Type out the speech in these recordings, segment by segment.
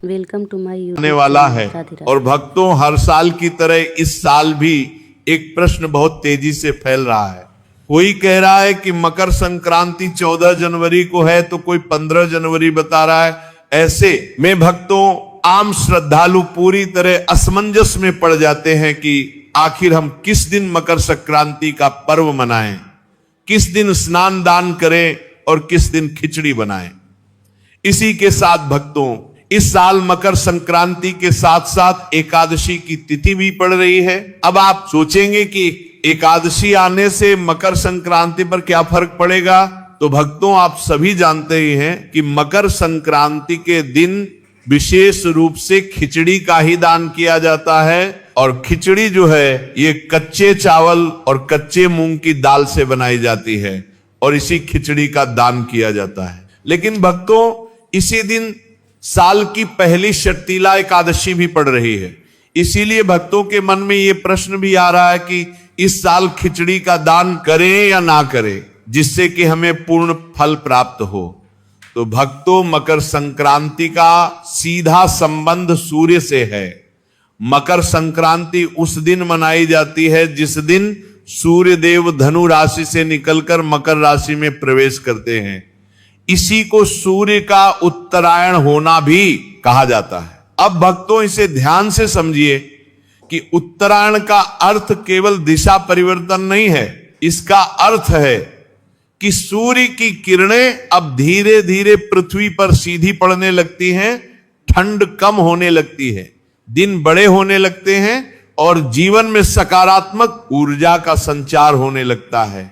Welcome to my आने वाला है और भक्तों हर साल की तरह इस साल भी एक प्रश्न बहुत तेजी से फैल रहा है। कोई कह रहा है कि मकर संक्रांति 14 जनवरी को है तो कोई 15 जनवरी बता रहा है। ऐसे में भक्तों आम श्रद्धालु पूरी तरह असमंजस में पड़ जाते हैं कि आखिर हम किस दिन मकर संक्रांति का पर्व मनाएं, किस दिन स्नान दान करें और किस दिन खिचड़ी बनाएं। इसी के साथ भक्तों इस साल मकर संक्रांति के साथ साथ एकादशी की तिथि भी पड़ रही है। अब आप सोचेंगे कि एकादशी आने से मकर संक्रांति पर क्या फर्क पड़ेगा, तो भक्तों आप सभी जानते ही हैं कि मकर संक्रांति के दिन विशेष रूप से खिचड़ी का ही दान किया जाता है और खिचड़ी जो है ये कच्चे चावल और कच्चे मूंग की दाल से बनाई जाती है और इसी खिचड़ी का दान किया जाता है। लेकिन भक्तों इसी दिन साल की पहली शर्तीला एकादशी भी पड़ रही है, इसीलिए भक्तों के मन में ये प्रश्न भी आ रहा है कि इस साल खिचड़ी का दान करें या ना करें जिससे कि हमें पूर्ण फल प्राप्त हो। तो भक्तों मकर संक्रांति का सीधा संबंध सूर्य से है। मकर संक्रांति उस दिन मनाई जाती है जिस दिन सूर्य देव धनु राशि से निकलकर मकर राशि में प्रवेश करते हैं। इसी को सूर्य का उत्तरायण होना भी कहा जाता है। अब भक्तों इसे ध्यान से समझिए कि उत्तरायण का अर्थ केवल दिशा परिवर्तन नहीं है, इसका अर्थ है कि सूर्य की किरणें अब धीरे धीरे पृथ्वी पर सीधी पड़ने लगती हैं, ठंड कम होने लगती है, दिन बड़े होने लगते हैं और जीवन में सकारात्मक ऊर्जा का संचार होने लगता है।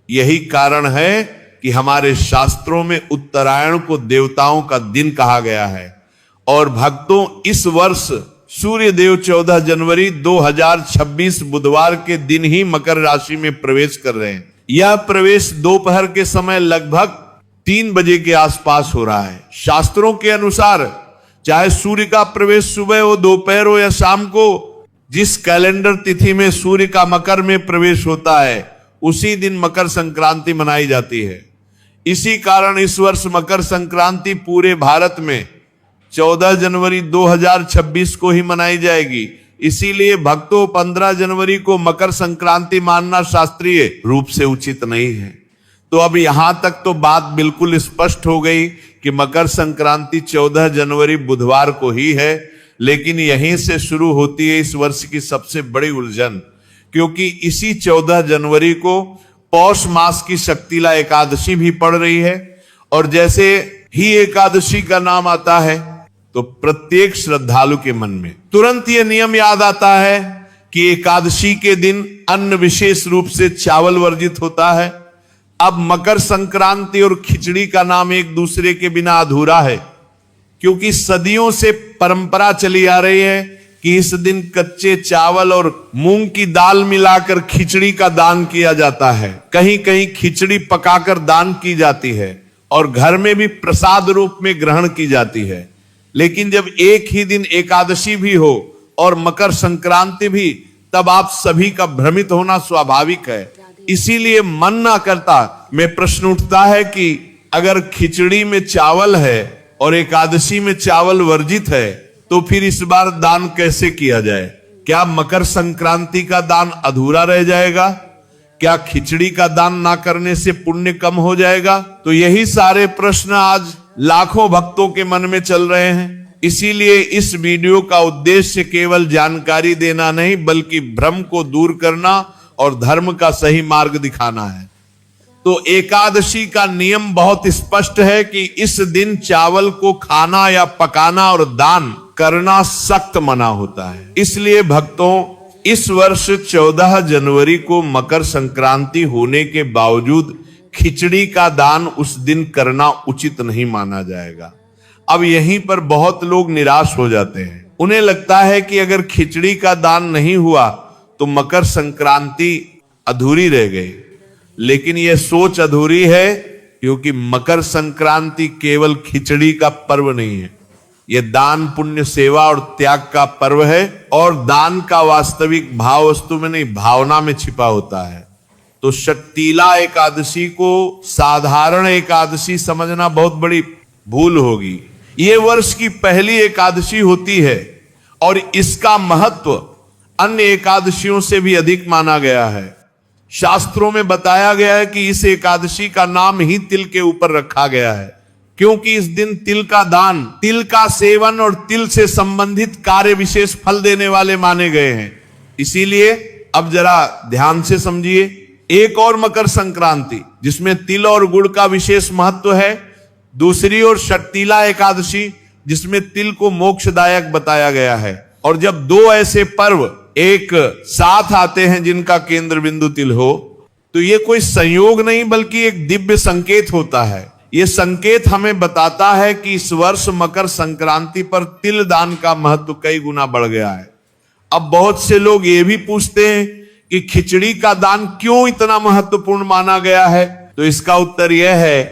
यही कारण है कि हमारे शास्त्रों में उत्तरायण को देवताओं का दिन कहा गया है। और भक्तों इस वर्ष सूर्य देव 14 जनवरी 2026 बुधवार के दिन ही मकर राशि में प्रवेश कर रहे हैं। यह प्रवेश दोपहर के समय लगभग 3 बजे के आसपास हो रहा है। शास्त्रों के अनुसार चाहे सूर्य का प्रवेश सुबह हो, दोपहर हो या शाम को, जिस कैलेंडर तिथि में सूर्य का मकर में प्रवेश होता है उसी दिन मकर संक्रांति मनाई जाती है। इसी कारण इस वर्ष मकर संक्रांति पूरे भारत में 14 जनवरी 2026 को ही मनाई जाएगी। इसीलिए भक्तों 15 जनवरी को मकर संक्रांति मानना शास्त्रीय रूप से उचित नहीं है। तो अब यहां तक तो बात बिल्कुल स्पष्ट हो गई कि मकर संक्रांति 14 जनवरी बुधवार को ही है। लेकिन यहीं से शुरू होती है इस वर्ष की सबसे बड़ी उलझन, क्योंकि इसी 14 जनवरी को पौष मास की शक्तिला एकादशी भी पड़ रही है। और जैसे ही एकादशी का नाम आता है तो प्रत्येक श्रद्धालु के मन में तुरंत यह नियम याद आता है कि एकादशी के दिन अन्न विशेष रूप से चावल वर्जित होता है। अब मकर संक्रांति और खिचड़ी का नाम एक दूसरे के बिना अधूरा है, क्योंकि सदियों से परंपरा चली आ रही है कि इस दिन कच्चे चावल और मूंग की दाल मिलाकर खिचड़ी का दान किया जाता है। कहीं कहीं खिचड़ी पकाकर दान की जाती है और घर में भी प्रसाद रूप में ग्रहण की जाती है। लेकिन जब एक ही दिन एकादशी भी हो और मकर संक्रांति भी, तब आप सभी का भ्रमित होना स्वाभाविक है। इसीलिए मन ना करता में प्रश्न उठता है कि अगर खिचड़ी में चावल है और एकादशी में चावल वर्जित है तो फिर इस बार दान कैसे किया जाए? क्या मकर संक्रांति का दान अधूरा रह जाएगा? क्या खिचड़ी का दान ना करने से पुण्य कम हो जाएगा? तो यही सारे प्रश्न आज लाखों भक्तों के मन में चल रहे हैं। इसीलिए इस वीडियो का उद्देश्य केवल जानकारी देना नहीं, बल्कि भ्रम को दूर करना और धर्म का सही मार्ग दिखाना है। तो एकादशी का नियम बहुत स्पष्ट है कि इस दिन चावल को खाना या पकाना और दान करना सख्त मना होता है। इसलिए भक्तों इस वर्ष 14 जनवरी को मकर संक्रांति होने के बावजूद खिचड़ी का दान उस दिन करना उचित नहीं माना जाएगा। अब यहीं पर बहुत लोग निराश हो जाते हैं। उन्हें लगता है कि अगर खिचड़ी का दान नहीं हुआ तो मकर संक्रांति अधूरी रह गई। लेकिन यह सोच अधूरी है, क्योंकि मकर संक्रांति केवल खिचड़ी का पर्व नहीं है, यह दान पुण्य सेवा और त्याग का पर्व है। और दान का वास्तविक भाव वस्तु में नहीं, भावना में छिपा होता है। तो शक्तिला एकादशी को साधारण एकादशी समझना बहुत बड़ी भूल होगी। ये वर्ष की पहली एकादशी होती है और इसका महत्व अन्य एकादशियों से भी अधिक माना गया है। शास्त्रों में बताया गया है कि इस एकादशी का नाम ही तिल के ऊपर रखा गया है, क्योंकि इस दिन तिल का दान, तिल का सेवन और तिल से संबंधित कार्य विशेष फल देने वाले माने गए हैं। इसीलिए अब जरा ध्यान से समझिए, एक और मकर संक्रांति जिसमें तिल और गुड़ का विशेष महत्व है, दूसरी ओर षटतिला एकादशी जिसमें तिल को मोक्षदायक बताया गया है। और जब दो ऐसे पर्व एक साथ आते हैं जिनका केंद्र बिंदु तिल हो, तो ये कोई संयोग नहीं बल्कि एक दिव्य संकेत होता है। ये संकेत हमें बताता है कि इस वर्ष मकर संक्रांति पर तिल दान का महत्व कई गुना बढ़ गया है। अब बहुत से लोग ये भी पूछते हैं कि खिचड़ी का दान क्यों इतना महत्वपूर्ण माना गया है, तो इसका उत्तर यह है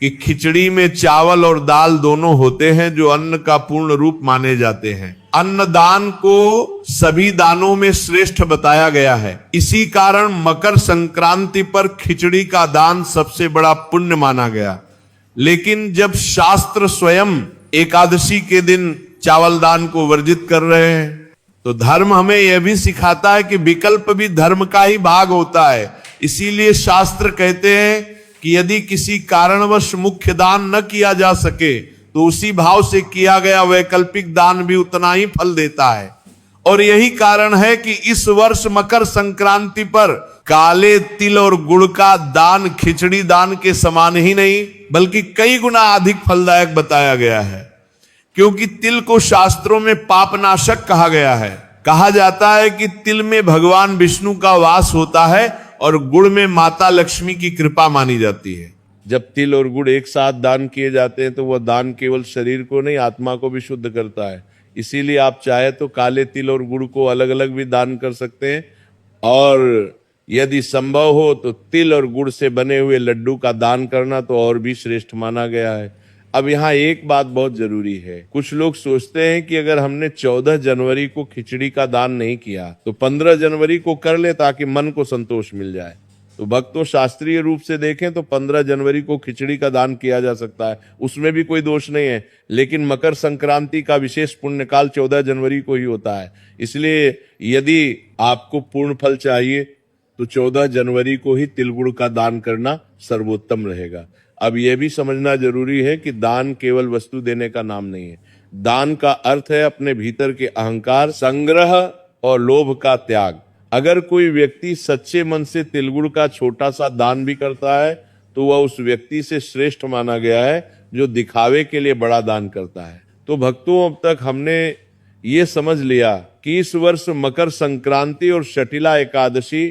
कि खिचड़ी में चावल और दाल दोनों होते हैं जो अन्न का पूर्ण रूप माने जाते हैं। अन्न दान को सभी दानों में श्रेष्ठ बताया गया है। इसी कारण मकर संक्रांति पर खिचड़ी का दान सबसे बड़ा पुण्य माना गया। लेकिन जब शास्त्र स्वयं एकादशी के दिन चावल दान को वर्जित कर रहे हैं, तो धर्म हमें यह भी सिखाता है कि विकल्प भी धर्म का ही भाग होता है। इसीलिए शास्त्र कहते हैं कि यदि किसी कारणवश मुख्य दान न किया जा सके तो उसी भाव से किया गया वैकल्पिक दान भी उतना ही फल देता है। और यही कारण है कि इस वर्ष मकर संक्रांति पर काले तिल और गुड़ का दान खिचड़ी दान के समान ही नहीं बल्कि कई गुना अधिक फलदायक बताया गया है, क्योंकि तिल को शास्त्रों में पापनाशक कहा गया है। कहा जाता है कि तिल में भगवान विष्णु का वास होता है और गुड़ में माता लक्ष्मी की कृपा मानी जाती है। जब तिल और गुड़ एक साथ दान किए जाते हैं तो वह दान केवल शरीर को नहीं आत्मा को भी शुद्ध करता है। इसीलिए आप चाहे तो काले तिल और गुड़ को अलग अलग भी दान कर सकते हैं, और यदि संभव हो तो तिल और गुड़ से बने हुए लड्डू का दान करना तो और भी श्रेष्ठ माना गया है। अब यहाँ एक बात बहुत जरूरी है, कुछ लोग सोचते हैं कि अगर हमने 14 जनवरी को खिचड़ी का दान नहीं किया तो 15 जनवरी को कर ले ताकि मन को संतोष मिल जाए। तो भक्तों, शास्त्रीय रूप से देखें तो 15 जनवरी को खिचड़ी का दान किया जा सकता है, उसमें भी कोई दोष नहीं है। लेकिन मकर संक्रांति का विशेष पुण्यकाल 14 जनवरी को ही होता है। इसलिए यदि आपको पूर्ण फल चाहिए तो 14 जनवरी को ही तिल गुड़ का दान करना सर्वोत्तम रहेगा। अब यह भी समझना जरूरी है कि दान केवल वस्तु देने का नाम नहीं है। दान का अर्थ है अपने भीतर के अहंकार, संग्रह और लोभ का त्याग। अगर कोई व्यक्ति सच्चे मन से तिलगुड़ का छोटा सा दान भी करता है तो वह उस व्यक्ति से श्रेष्ठ माना गया है जो दिखावे के लिए बड़ा दान करता है। तो भक्तों, अब तक हमने ये समझ लिया कि इस वर्ष मकर संक्रांति और षटिला एकादशी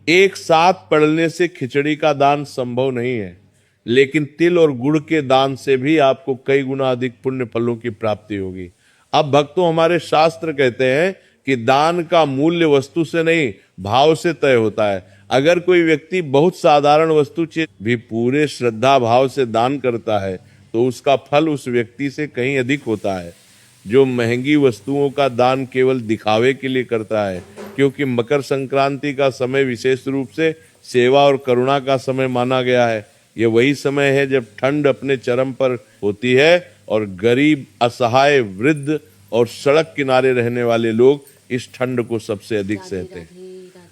एक साथ पड़ने से खिचड़ी का दान संभव नहीं है, लेकिन तिल और गुड़ के दान से भी आपको कई गुना अधिक पुण्य फलों की प्राप्ति होगी। अब भक्तों, हमारे शास्त्र कहते हैं कि दान का मूल्य वस्तु से नहीं भाव से तय होता है। अगर कोई व्यक्ति बहुत साधारण वस्तु भी पूरे श्रद्धा भाव से दान करता है तो उसका फल उस व्यक्ति से कहीं अधिक होता है जो महंगी वस्तुओं का दान केवल दिखावे के लिए करता है। क्योंकि मकर संक्रांति का समय विशेष रूप से सेवा और करुणा का समय माना गया है। ये वही समय है जब ठंड अपने चरम पर होती है और गरीब, असहाय, वृद्ध और सड़क किनारे रहने वाले लोग इस ठंड को सबसे अधिक सहते हैं।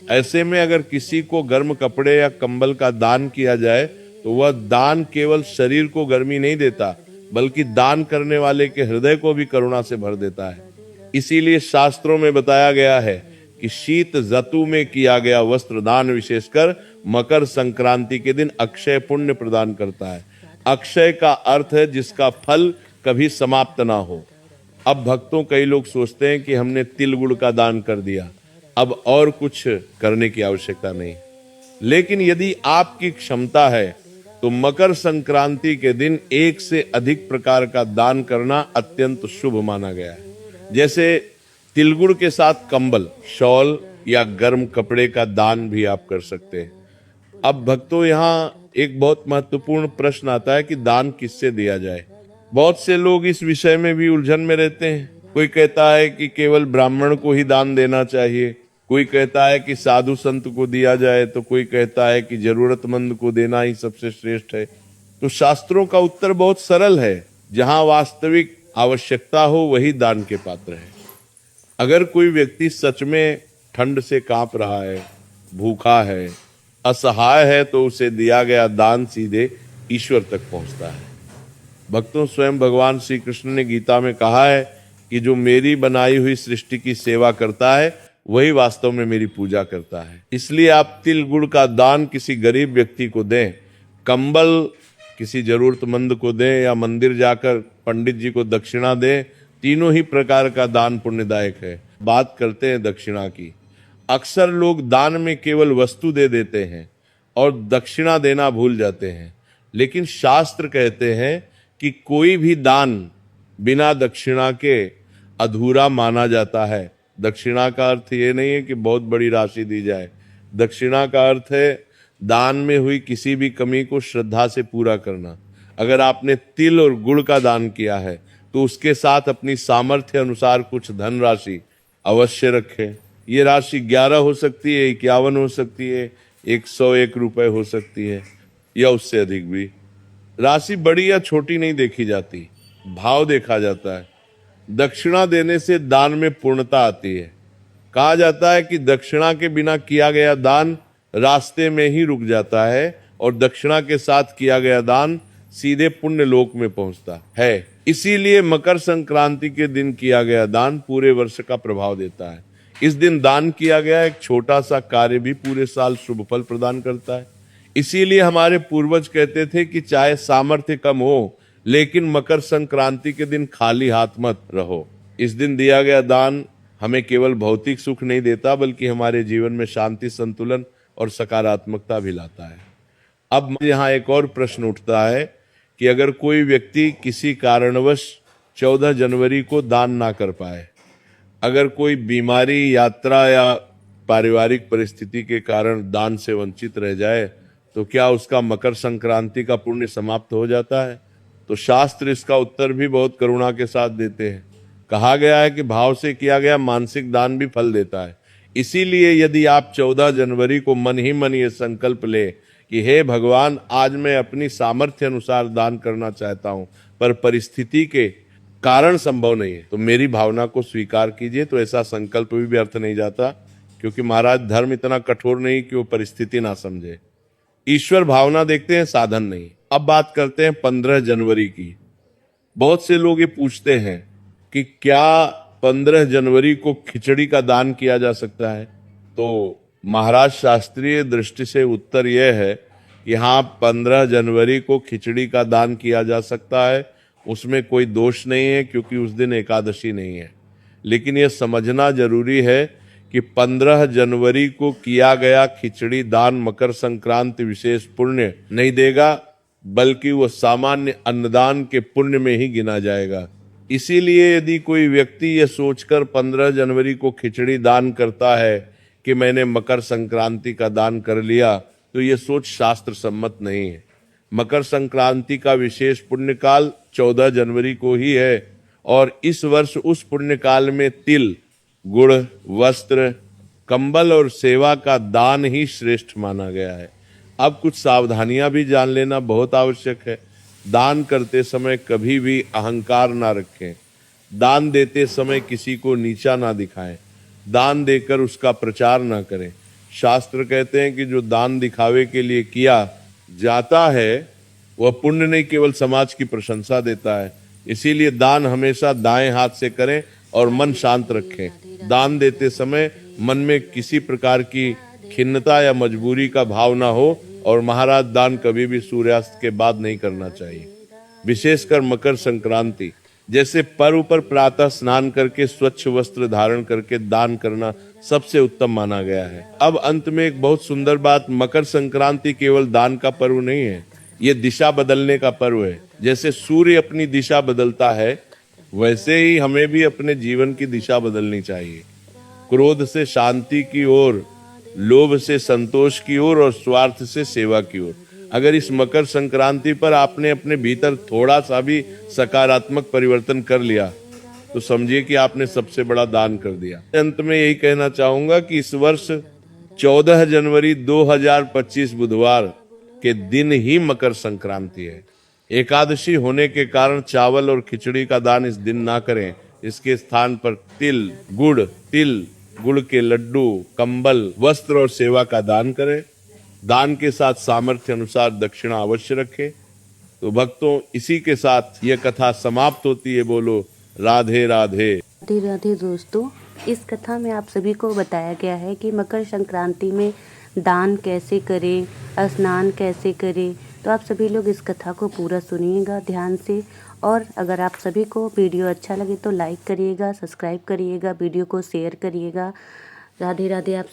ऐसे में अगर किसी को गर्म कपड़े या कंबल का दान किया जाए तो वह दान केवल शरीर को गर्मी नहीं देता बल्कि दान करने वाले के हृदय को भी करुणा से भर देता है। इसीलिए शास्त्रों में बताया गया है कि शीत ऋतु में किया गया वस्त्र दान विशेषकर मकर संक्रांति के दिन अक्षय पुण्य प्रदान करता है। अक्षय का अर्थ है जिसका फल कभी समाप्त ना हो। अब भक्तों, कई लोग सोचते हैं कि हमने तिल गुड़ का दान कर दिया, अब और कुछ करने की आवश्यकता नहीं। लेकिन यदि आपकी क्षमता है तो मकर संक्रांति के दिन एक से अधिक प्रकार का दान करना अत्यंत शुभ माना गया है। जैसे तिलगुड़ के साथ कंबल, शॉल या गर्म कपड़े का दान भी आप कर सकते हैं। अब भक्तों, यहाँ एक बहुत महत्वपूर्ण प्रश्न आता है कि दान किससे दिया जाए। बहुत से लोग इस विषय में भी उलझन में रहते हैं। कोई कहता है कि केवल ब्राह्मण को ही दान देना चाहिए, कोई कहता है कि साधु संत को दिया जाए, तो कोई कहता है कि जरूरतमंद को देना ही सबसे श्रेष्ठ है। तो शास्त्रों का उत्तर बहुत सरल है। जहां वास्तविक आवश्यकता हो वही दान के पात्र है। अगर कोई व्यक्ति सच में ठंड से कांप रहा है, भूखा है, असहाय है, तो उसे दिया गया दान सीधे ईश्वर तक पहुंचता है। भक्तों, स्वयं भगवान श्री कृष्ण ने गीता में कहा है कि जो मेरी बनाई हुई सृष्टि की सेवा करता है वही वास्तव में मेरी पूजा करता है। इसलिए आप तिल गुड़ का दान किसी गरीब व्यक्ति को दें, कंबल किसी जरूरतमंद को दें, या मंदिर जाकर पंडित जी को दक्षिणा दें, तीनों ही प्रकार का दान पुण्यदायक है। बात करते हैं दक्षिणा की। अक्सर लोग दान में केवल वस्तु दे देते हैं और दक्षिणा देना भूल जाते हैं, लेकिन शास्त्र कहते हैं कि कोई भी दान बिना दक्षिणा के अधूरा माना जाता है। दक्षिणा का अर्थ ये नहीं है कि बहुत बड़ी राशि दी जाए। दक्षिणा का अर्थ है दान में हुई किसी भी कमी को श्रद्धा से पूरा करना। अगर आपने तिल और गुड़ का दान किया है तो उसके साथ अपनी सामर्थ्य अनुसार कुछ धन राशि अवश्य रखें। ये राशि 11 हो सकती है, 51 हो सकती है, 101 रुपए हो सकती है, या उससे अधिक भी। राशि बड़ी या छोटी नहीं देखी जाती, भाव देखा जाता है। दक्षिणा देने से दान में पूर्णता आती है। कहा जाता है कि दक्षिणा के बिना किया गया दान रास्ते में ही रुक जाता है और दक्षिणा के साथ किया गया दान सीधे पुण्य लोक में पहुंचता है। इसीलिए मकर संक्रांति के दिन किया गया दान पूरे वर्ष का प्रभाव देता है। इस दिन दान किया गया एक छोटा सा कार्य भी पूरे साल शुभ फल प्रदान करता है। इसीलिए हमारे पूर्वज कहते थे कि चाहे सामर्थ्य कम हो, लेकिन मकर संक्रांति के दिन खाली हाथ मत रहो। इस दिन दिया गया दान हमें केवल भौतिक सुख नहीं देता, बल्कि हमारे जीवन में शांति, संतुलन और सकारात्मकता भी लाता है। अब यहाँ एक और प्रश्न उठता है कि अगर कोई व्यक्ति किसी कारणवश 14 जनवरी को दान ना कर पाए, अगर कोई बीमारी, यात्रा या पारिवारिक परिस्थिति के कारण दान से वंचित रह जाए, तो क्या उसका मकर संक्रांति का पुण्य समाप्त हो जाता है? तो शास्त्र इसका उत्तर भी बहुत करुणा के साथ देते हैं। कहा गया है कि भाव से किया गया मानसिक दान भी फल देता है। इसीलिए यदि आप 14 जनवरी को मन ही मन ये संकल्प ले कि हे भगवान, आज मैं अपनी सामर्थ्य अनुसार दान करना चाहता हूं, पर परिस्थिति के कारण संभव नहीं है, तो मेरी भावना को स्वीकार कीजिए, तो ऐसा संकल्प भी व्यर्थ नहीं जाता, क्योंकि महाराज धर्म इतना कठोर नहीं कि वो परिस्थिति ना समझे। ईश्वर भावना देखते हैं, साधन नहीं। अब बात करते हैं 15 जनवरी की। बहुत से लोग ये पूछते हैं कि क्या 15 जनवरी को खिचड़ी का दान किया जा सकता है? तो महाराज शास्त्रीय दृष्टि से उत्तर यह है कि हाँ, 15 जनवरी को खिचड़ी का दान किया जा सकता है। उसमें कोई दोष नहीं है, क्योंकि उस दिन एकादशी नहीं है। लेकिन यह समझना जरूरी है कि 15 जनवरी को किया गया खिचड़ी दान मकर संक्रांति विशेष पुण्य नहीं देगा, बल्कि वह सामान्य अन्नदान के पुण्य में ही गिना जाएगा। इसीलिए यदि कोई व्यक्ति ये सोचकर 15 जनवरी को खिचड़ी दान करता है कि मैंने मकर संक्रांति का दान कर लिया, तो ये सोच शास्त्र सम्मत नहीं है। मकर संक्रांति का विशेष पुण्यकाल 14 जनवरी को ही है, और इस वर्ष उस पुण्यकाल में तिल, गुड़, वस्त्र, कंबल और सेवा का दान ही श्रेष्ठ माना गया है। अब कुछ सावधानियां भी जान लेना बहुत आवश्यक है। दान करते समय कभी भी अहंकार ना रखें। दान देते समय किसी को नीचा ना दिखाएं। दान देकर उसका प्रचार ना करें। शास्त्र कहते हैं कि जो दान दिखावे के लिए किया जाता है वह पुण्य नहीं, केवल समाज की प्रशंसा देता है। इसीलिए दान हमेशा दाएं हाथ से करें और मन शांत रखें। दान देते समय मन में किसी प्रकार की खिन्नता या मजबूरी का भाव ना हो, और महाराज दान कभी भी सूर्यास्त के बाद नहीं करना चाहिए। विशेषकर मकर संक्रांति जैसे पर्व पर प्रातः स्नान करके स्वच्छ वस्त्र धारण करके दान करना सबसे उत्तम माना गया है। अब अंत में एक बहुत सुंदर बात, मकर संक्रांति केवल दान का पर्व नहीं है, ये दिशा बदलने का पर्व है। जैसे सूर्य अपनी दिशा बदलता है, वैसे ही हमें भी अपने जीवन की दिशा बदलनी चाहिए। क्रोध से शांति की ओर, लोभ से संतोष की ओर और स्वार्थ से सेवा की ओर। अगर इस मकर संक्रांति पर आपने अपने भीतर थोड़ा सा भी सकारात्मक परिवर्तन कर लिया, तो समझिए कि आपने सबसे बड़ा दान कर दिया। अंत में यही कहना चाहूंगा कि इस वर्ष 14 जनवरी 2025 बुधवार के दिन ही मकर संक्रांति है। एकादशी होने के कारण चावल और खिचड़ी का दान इस दिन ना करें। इसके स्थान पर तिल, गुड़ के लड्डू, कंबल, वस्त्र और सेवा का दान करें। दान के साथ सामर्थ्य अनुसार दक्षिणा अवश्य रखें। तो भक्तों, इसी के साथ यह कथा समाप्त होती है। बोलो राधे राधे। राधे राधे दोस्तों, इस कथा में आप सभी को बताया गया है कि मकर संक्रांति में दान कैसे करें, स्नान कैसे करें। तो आप सभी लोग इस कथा को पूरा सुनिएगा ध्यान से। और अगर आप सभी को वीडियो अच्छा लगे तो लाइक करिएगा, सब्सक्राइब करिएगा, वीडियो को शेयर करिएगा। राधे राधे। आप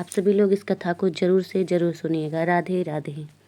सभी लोग इस कथा को ज़रूर से ज़रूर सुनिएगा। राधे राधे।